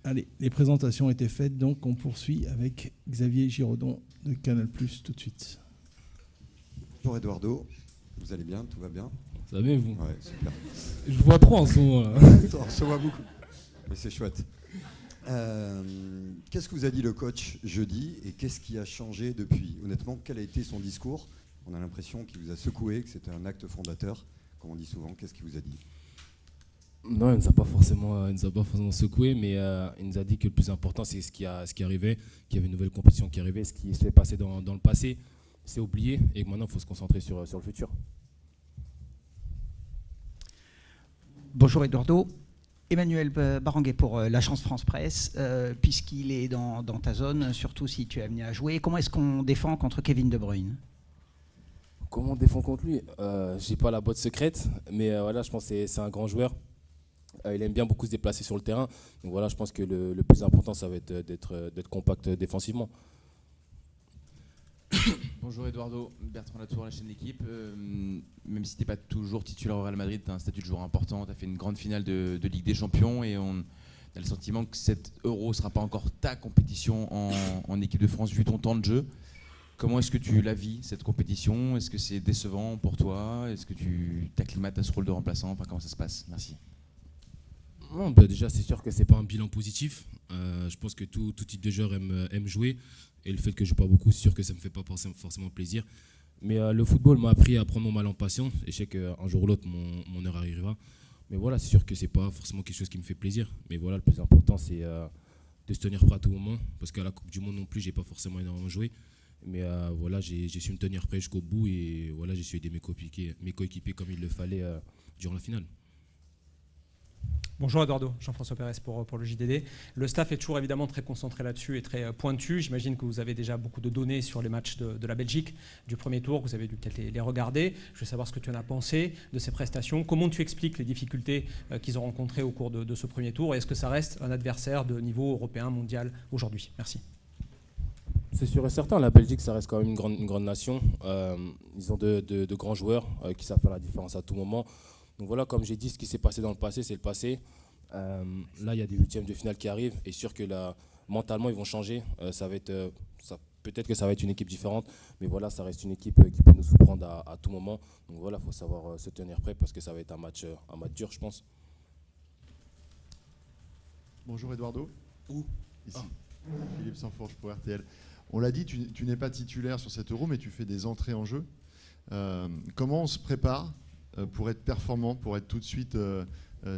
Allez, les présentations étaient faites, donc on poursuit avec Xavier Giraudon de Canal+, tout de suite. Bonjour Eduardo, vous allez bien, tout va bien? Ça va bien vous? Ouais, super. Je vous vois trop en ce moment. On se voit beaucoup, mais c'est chouette. Qu'est-ce que vous a dit le coach jeudi et qu'est-ce qui a changé depuis? Honnêtement, quel a été son discours? On a l'impression qu'il vous a secoué, que c'était un acte fondateur, comme on dit souvent. Qu'est-ce qu'il vous a dit? Non, il ne nous a pas forcément secoué, mais il nous a dit que le plus important, c'est ce qui arrivait, qu'il y avait une nouvelle compétition qui arrivait, ce qui s'est passé dans le passé, c'est oublié, et que maintenant, il faut se concentrer sur le futur. Bonjour Eduardo. Emmanuel Baranguet pour l'Agence France Presse, puisqu'il est dans ta zone, surtout si tu es amené à jouer. Comment est-ce qu'on défend contre Kevin De Bruyne? Comment on défend contre lui? J'ai pas la boîte secrète, mais voilà, je pense que c'est un grand joueur. Il aime bien beaucoup se déplacer sur le terrain. Donc voilà, je pense que le plus important, ça va être d'être compact défensivement. Bonjour Eduardo, Bertrand Latour, la chaîne L'équipe. Même si tu n'es pas toujours titulaire au Real Madrid, tu as un statut de joueur important, tu as fait une grande finale de Ligue des Champions et on a le sentiment que cet Euro ne sera pas encore ta compétition en équipe de France vu ton temps de jeu. Comment est-ce que tu la vis, cette compétition? Est-ce que c'est décevant pour toi? Est-ce que tu t'acclimates à ce rôle de remplaçant? Enfin, comment ça se passe? Merci. Non, bah déjà, c'est sûr que c'est pas un bilan positif. Je pense que tout type de joueur aime jouer. Et le fait que je joue pas beaucoup, c'est sûr que ça me fait pas forcément plaisir. Mais le football m'a appris à prendre mon mal en patience. Et je sais qu'un jour ou l'autre, mon heure arrivera. Mais voilà, c'est sûr que c'est pas forcément quelque chose qui me fait plaisir. Mais voilà, le plus important, c'est de se tenir prêt à tout moment. Parce qu'à la Coupe du Monde non plus, j'ai pas forcément énormément joué. Mais voilà, j'ai su me tenir prêt jusqu'au bout. Et voilà, j'ai su aider mes coéquipiers comme il le fallait durant la finale. Bonjour Eduardo, Jean-François Pérez pour le JDD. Le staff est toujours évidemment très concentré là-dessus et très pointu. J'imagine que vous avez déjà beaucoup de données sur les matchs de la Belgique du premier tour. Vous avez dû peut-être les regarder. Je veux savoir ce que tu en as pensé de ces prestations. Comment tu expliques les difficultés qu'ils ont rencontrées au cours de ce premier tour? Et est-ce que ça reste un adversaire de niveau européen, mondial aujourd'hui? Merci. C'est sûr et certain, la Belgique, ça reste quand même une grande nation. Ils ont de grands joueurs qui savent faire la différence à tout moment. Donc voilà, comme j'ai dit, ce qui s'est passé dans le passé, c'est le passé. Là, il y a des huitièmes de finale qui arrivent. Et sûr que là, mentalement, ils vont changer. Peut-être que ça va être une équipe différente. Mais voilà, ça reste une équipe qui peut nous surprendre à tout moment. Donc voilà, il faut savoir se tenir prêt parce que ça va être un match dur, je pense. Bonjour Eduardo. Où? Ici. Philippe Sanfourche pour RTL. On l'a dit, tu n'es pas titulaire sur cet Euro, mais tu fais des entrées en jeu. Comment on se prépare pour être performant, pour être tout de suite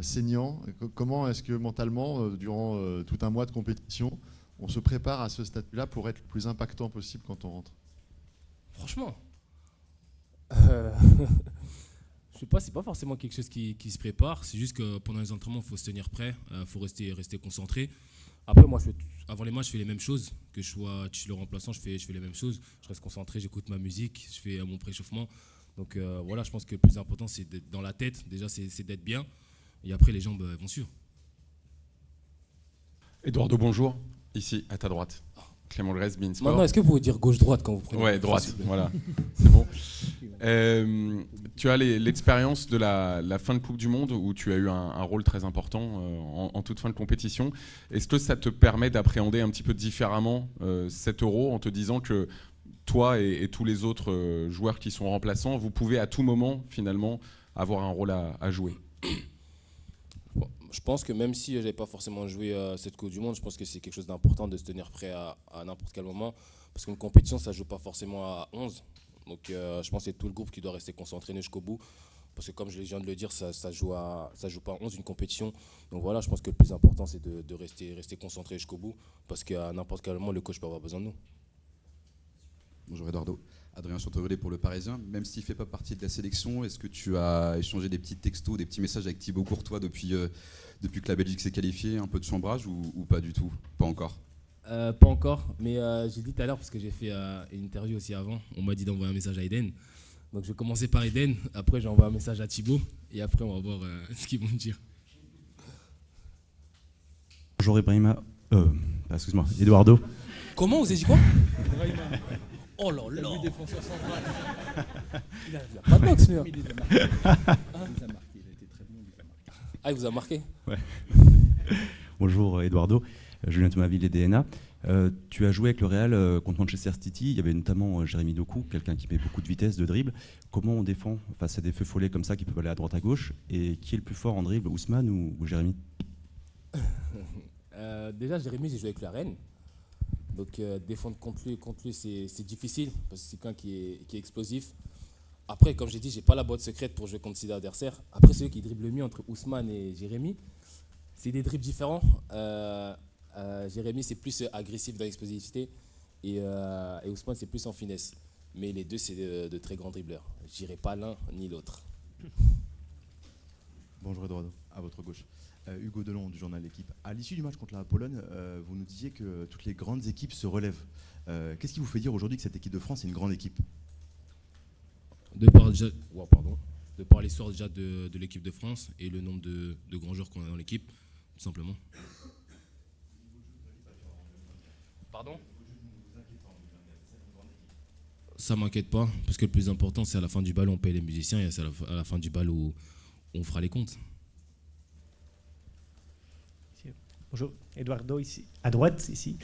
saignant? Comment est-ce que mentalement, durant tout un mois de compétition, on se prépare à ce statut-là pour être le plus impactant possible quand on rentre? Franchement, je sais pas, c'est pas forcément quelque chose qui se prépare. C'est juste que pendant les entraînements, il faut se tenir prêt, il faut rester concentré. Après, moi, avant les matchs, je fais les mêmes choses. Que je sois titulaire remplaçant, je fais les mêmes choses. Je reste concentré, j'écoute ma musique, je fais mon préchauffement. Donc voilà, je pense que le plus important, c'est d'être dans la tête. Déjà, c'est d'être bien. Et après, les jambes vont suivre. Eduardo, bonjour. Ici, à ta droite. Clément Grèce, Bein Sport. Maintenant, est-ce que vous pouvez dire gauche-droite quand vous prenez? Ouais, droite, voilà. C'est bon. Tu as l'expérience de la fin de Coupe du Monde où tu as eu un rôle très important en toute fin de compétition. Est-ce que ça te permet d'appréhender un petit peu différemment cet Euro en te disant que toi et tous les autres joueurs qui sont remplaçants, vous pouvez à tout moment finalement avoir un rôle à jouer? Bon, je pense que même si je n'avais pas forcément joué cette Coupe du Monde, je pense que c'est quelque chose d'important de se tenir prêt à n'importe quel moment. Parce qu'une compétition, ça ne joue pas forcément à 11. Donc je pense que c'est tout le groupe qui doit rester concentré jusqu'au bout. Parce que comme je viens de le dire, ça ne joue pas à 11 une compétition. Donc voilà, je pense que le plus important, c'est de rester concentré jusqu'au bout. Parce qu'à n'importe quel moment, le coach peut avoir besoin de nous. Bonjour Eduardo, Adrien Chantevelay pour Le Parisien. Même s'il ne fait pas partie de la sélection, est-ce que tu as échangé des petits textos, des petits messages avec Thibaut Courtois depuis que la Belgique s'est qualifiée, un peu de chambrage ou pas du tout? Pas encore? Pas encore, mais j'ai dit tout à l'heure, parce que j'ai fait une interview aussi avant, on m'a dit d'envoyer un message à Eden. Donc je vais commencer par Eden, après j'envoie un message à Thibaut, et après on va voir ce qu'ils vont me dire. Bonjour Ibrahima, excuse-moi, Eduardo. Comment, vous avez dit quoi? Oh là là. Il a pas de boxe, lui. Il les a marqués. Ah, il vous a marqué? Ouais. Bonjour Eduardo, Julien Thomaville et DNA. Tu as joué avec le Real contre Manchester City. Il y avait notamment Jérémy Doku, quelqu'un qui met beaucoup de vitesse, de dribble. Comment on défend face à des feux follets comme ça qui peuvent aller à droite à gauche? Et qui est le plus fort en dribble, Ousmane ou Jérémy? Déjà, Jérémy, j'ai joué avec la Rennes. Donc défendre contre lui c'est difficile parce que c'est quelqu'un qui est explosif. Après, comme j'ai dit, j'ai pas la boîte secrète pour jouer contre ses adversaires. Après, celui qui dribble le mieux entre Ousmane et Jérémy, c'est des dribbles différents. Jérémy, c'est plus agressif dans l'explosivité et Ousmane, c'est plus en finesse. Mais les deux, c'est de très grands dribbleurs. Je dirais pas l'un ni l'autre. Bonjour Eduardo, à votre gauche. Hugo Delon du journal L'Équipe. À l'issue du match contre la Pologne, vous nous disiez que toutes les grandes équipes se relèvent. Qu'est-ce qui vous fait dire aujourd'hui que cette équipe de France est une grande équipe? De par l'histoire déjà de l'équipe de France et le nombre de grands joueurs qu'on a dans l'équipe, tout simplement. Pardon? Ça m'inquiète pas, parce que le plus important, c'est à la fin du bal où on paye les musiciens et c'est à la fin du bal où on fera les comptes. Bonjour, Eduardo, ici, à droite, ici.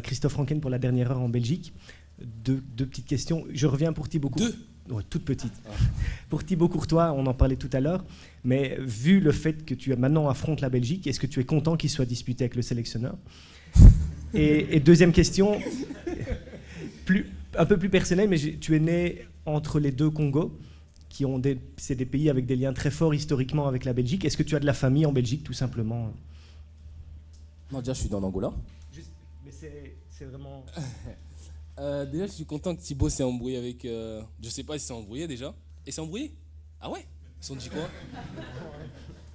Christophe Ranken pour la dernière heure en Belgique. Deux petites questions. Je reviens pour Thibaut Courtois. Ouais, toute petite. Pour Thibaut Courtois, on en parlait tout à l'heure, mais vu le fait que tu maintenant affrontes la Belgique, est-ce que tu es content qu'il soit disputé avec le sélectionneur? Et deuxième question, un peu plus personnelle, mais tu es né entre les deux Congos, c'est des pays avec des liens très forts historiquement avec la Belgique. Est-ce que tu as de la famille en Belgique, tout simplement? Non, déjà, je suis dans l'Angola. Mais c'est vraiment... Déjà, je suis content que Thibaut s'est embrouillé avec... je sais pas s'il s'est embrouillé déjà. Il s'est embrouillé? Ah ouais? Ils se sont dit quoi?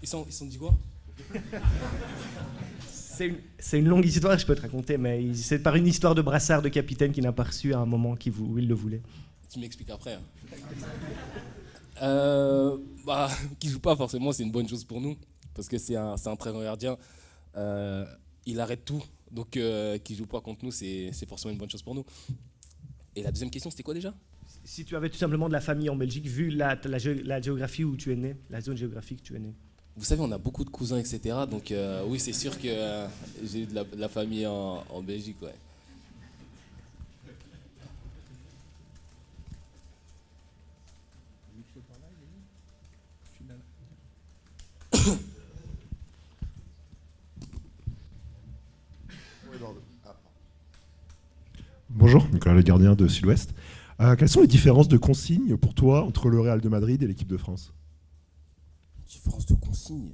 Ils se sont dit quoi? C'est une longue histoire, je peux te raconter, mais c'est par une histoire de brassard de capitaine qu'il n'a pas reçu à un moment où il le voulait. Tu m'expliques après. Qu'il joue pas forcément, c'est une bonne chose pour nous, parce que c'est un très grand gardien. Il arrête tout, donc qu'il joue pas contre nous, c'est forcément une bonne chose pour nous. Et la deuxième question, c'était quoi déjà? Si tu avais tout simplement de la famille en Belgique, vu la géographie où tu es né, la zone géographique où tu es né. Vous savez, on a beaucoup de cousins, etc. Donc oui, c'est sûr que j'ai de la famille en Belgique, ouais. Bonjour, Nicolas Le Gardien de Sud-Ouest. Quelles sont les différences de consignes pour toi entre le Real de Madrid et l'équipe de France? Différence de consignes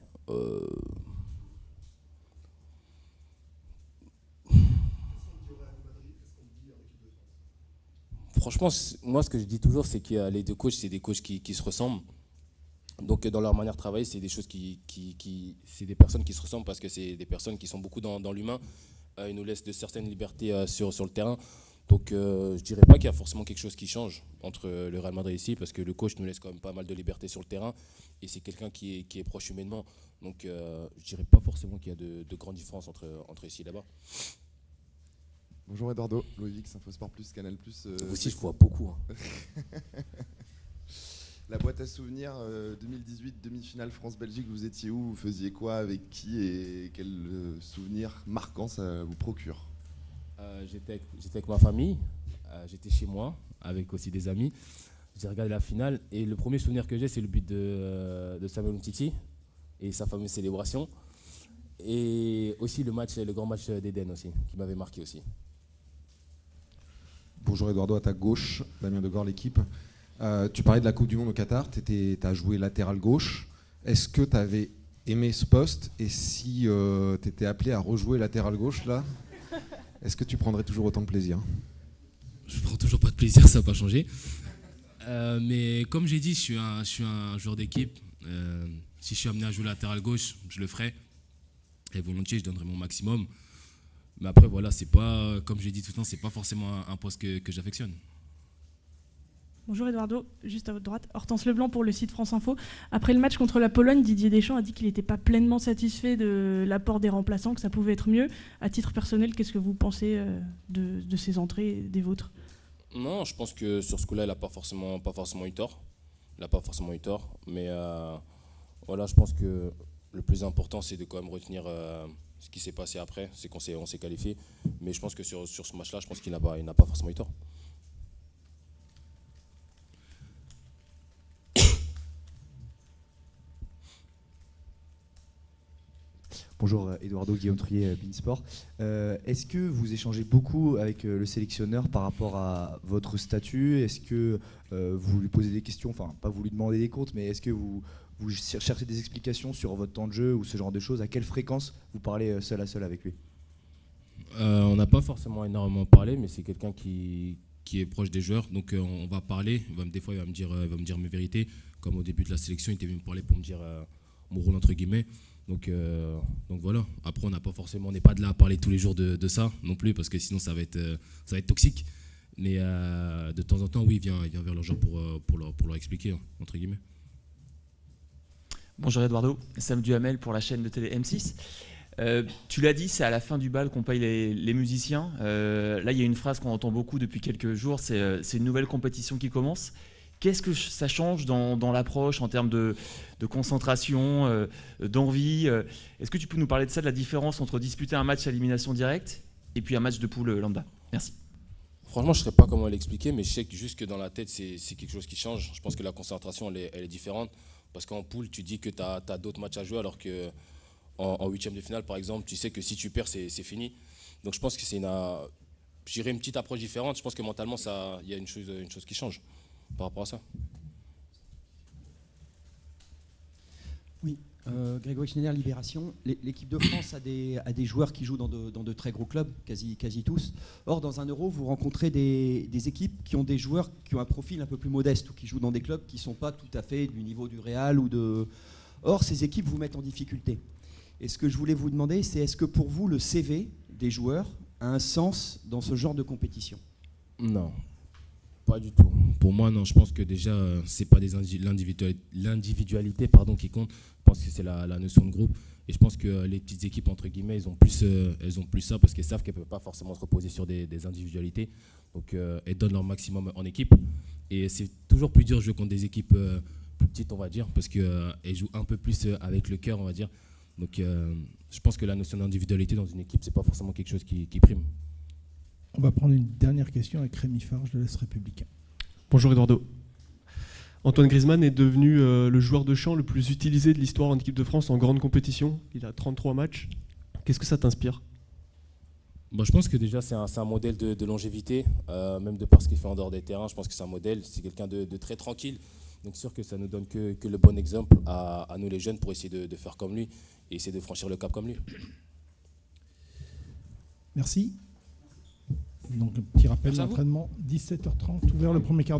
Franchement, moi, ce que je dis toujours, c'est que les deux coachs, c'est des coachs qui se ressemblent. Donc, dans leur manière de travailler, c'est des choses c'est des personnes qui se ressemblent parce que c'est des personnes qui sont beaucoup dans l'humain. Ils nous laissent de certaines libertés sur le terrain. Donc, je dirais pas qu'il y a forcément quelque chose qui change entre le Real Madrid ici, parce que le coach nous laisse quand même pas mal de liberté sur le terrain, et c'est quelqu'un qui est proche humainement. Donc, je dirais pas forcément qu'il y a de grandes différences entre ici et là-bas. Bonjour Eduardo, Loïc, Infosport Plus, Canal Plus. Vous aussi, je vois beaucoup. Hein. La boîte à souvenirs 2018, demi-finale France-Belgique, vous étiez où? Vous faisiez quoi? Avec qui? Et quel souvenir marquant ça vous procure? J'étais avec ma famille, j'étais chez moi, avec aussi des amis. J'ai regardé la finale et le premier souvenir que j'ai, c'est le but de Samuel Umtiti et sa fameuse célébration. Et aussi le grand match d'Eden aussi, qui m'avait marqué aussi. Bonjour Eduardo, à ta gauche, Damien Degore, L'Équipe. Tu parlais de la Coupe du Monde au Qatar, tu as joué latéral gauche. Est-ce que tu avais aimé ce poste? Et si tu étais appelé à rejouer latéral gauche, là, est-ce que tu prendrais toujours autant de plaisir? Je prends toujours pas de plaisir, ça n'a pas changé. Mais comme j'ai dit, je suis un joueur d'équipe. Si je suis amené à jouer latéral gauche, je le ferai. Et volontiers, je donnerai mon maximum. Mais après, voilà, c'est pas, comme j'ai dit tout le temps, c'est pas forcément un poste que j'affectionne. Bonjour Eduardo, juste à votre droite. Hortense Leblanc pour le site France Info. Après le match contre la Pologne, Didier Deschamps a dit qu'il n'était pas pleinement satisfait de l'apport des remplaçants, que ça pouvait être mieux. À titre personnel, qu'est-ce que vous pensez de ces entrées et des vôtres? Non, je pense que sur ce coup-là, il n'a pas forcément eu tort. Il n'a pas forcément eu tort. Mais voilà, je pense que le plus important, c'est de quand même retenir Ce qui s'est passé après, c'est qu'on s'est qualifié. Mais je pense que sur ce match-là, je pense qu'il n'a pas forcément eu tort. Bonjour, Eduardo, Guillaume Trier, Beansport. Est-ce que vous échangez beaucoup avec le sélectionneur par rapport à votre statut? Est-ce que vous lui posez des questions, enfin pas vous lui demandez des comptes, mais est-ce que vous cherchez des explications sur votre temps de jeu ou ce genre de choses? À quelle fréquence vous parlez seul à seul avec lui? On n'a pas forcément énormément parlé, mais c'est quelqu'un qui est proche des joueurs. Donc on va parler, des fois il va me dire mes vérités. Comme au début de la sélection, il était venu me parler pour me dire mon rôle entre guillemets. Donc voilà. Après, on n'est pas de là à parler tous les jours de ça non plus, parce que sinon ça va être toxique. Mais de temps en temps, oui, il vient vers leurs joueurs pour leur expliquer, entre guillemets. Bonjour Eduardo, Sam Duhamel pour la chaîne de télé M6. Tu l'as dit, c'est à la fin du bal qu'on paye les musiciens. Là, il y a une phrase qu'on entend beaucoup depuis quelques jours, c'est une nouvelle compétition qui commence. Qu'est-ce que ça change dans l'approche en termes de concentration, d'envie? Est-ce que tu peux nous parler de ça, de la différence entre disputer un match à élimination directe et puis un match de poule lambda? Merci. Franchement, je ne sais pas comment l'expliquer, mais je sais que juste que dans la tête, c'est quelque chose qui change. Je pense que la concentration, elle est différente. Parce qu'en poule, tu dis que tu as d'autres matchs à jouer, alors qu'en huitième de finale, par exemple, tu sais que si tu perds, c'est fini. Donc je pense que c'est une petite approche différente. Je pense que mentalement, il y a une chose qui change par rapport à ça. Oui, Grégory Schneider, Libération. L'équipe de France a des joueurs qui jouent dans de très gros clubs, quasi tous. Or, dans un Euro, vous rencontrez des équipes qui ont des joueurs qui ont un profil un peu plus modeste ou qui jouent dans des clubs qui ne sont pas tout à fait du niveau du Real ou de... Or, ces équipes vous mettent en difficulté. Et ce que je voulais vous demander, c'est est-ce que pour vous, le CV des joueurs a un sens dans ce genre de compétition? Non. Pas du tout. Pour moi, non. Je pense que déjà, c'est pas l'individualité qui compte. Je pense que c'est la notion de groupe. Et je pense que les petites équipes, entre guillemets, elles ont plus ça parce qu'elles savent qu'elles ne peuvent pas forcément se reposer sur des individualités. Donc, elles donnent leur maximum en équipe. Et c'est toujours plus dur de jouer contre des équipes plus petites, on va dire, parce qu'elles jouent un peu plus avec le cœur, on va dire. Donc, je pense que la notion d'individualité dans une équipe, c'est pas forcément quelque chose qui prime. On va prendre une dernière question avec Rémi Farge de l'Est Républicain. Bonjour Eduardo. Antoine Griezmann est devenu le joueur de champ le plus utilisé de l'histoire en équipe de France en grande compétition. Il a 33 matchs. Qu'est-ce que ça t'inspire? Je pense que déjà c'est un modèle de longévité, même de par ce qu'il fait en dehors des terrains. Je pense que c'est un modèle, c'est quelqu'un de très tranquille. Donc sûr que ça nous donne que le bon exemple à nous les jeunes pour essayer de faire comme lui et essayer de franchir le cap comme lui. Merci. Donc, un petit rappel d'entraînement, 17h30, ouvert le premier quart d'heure.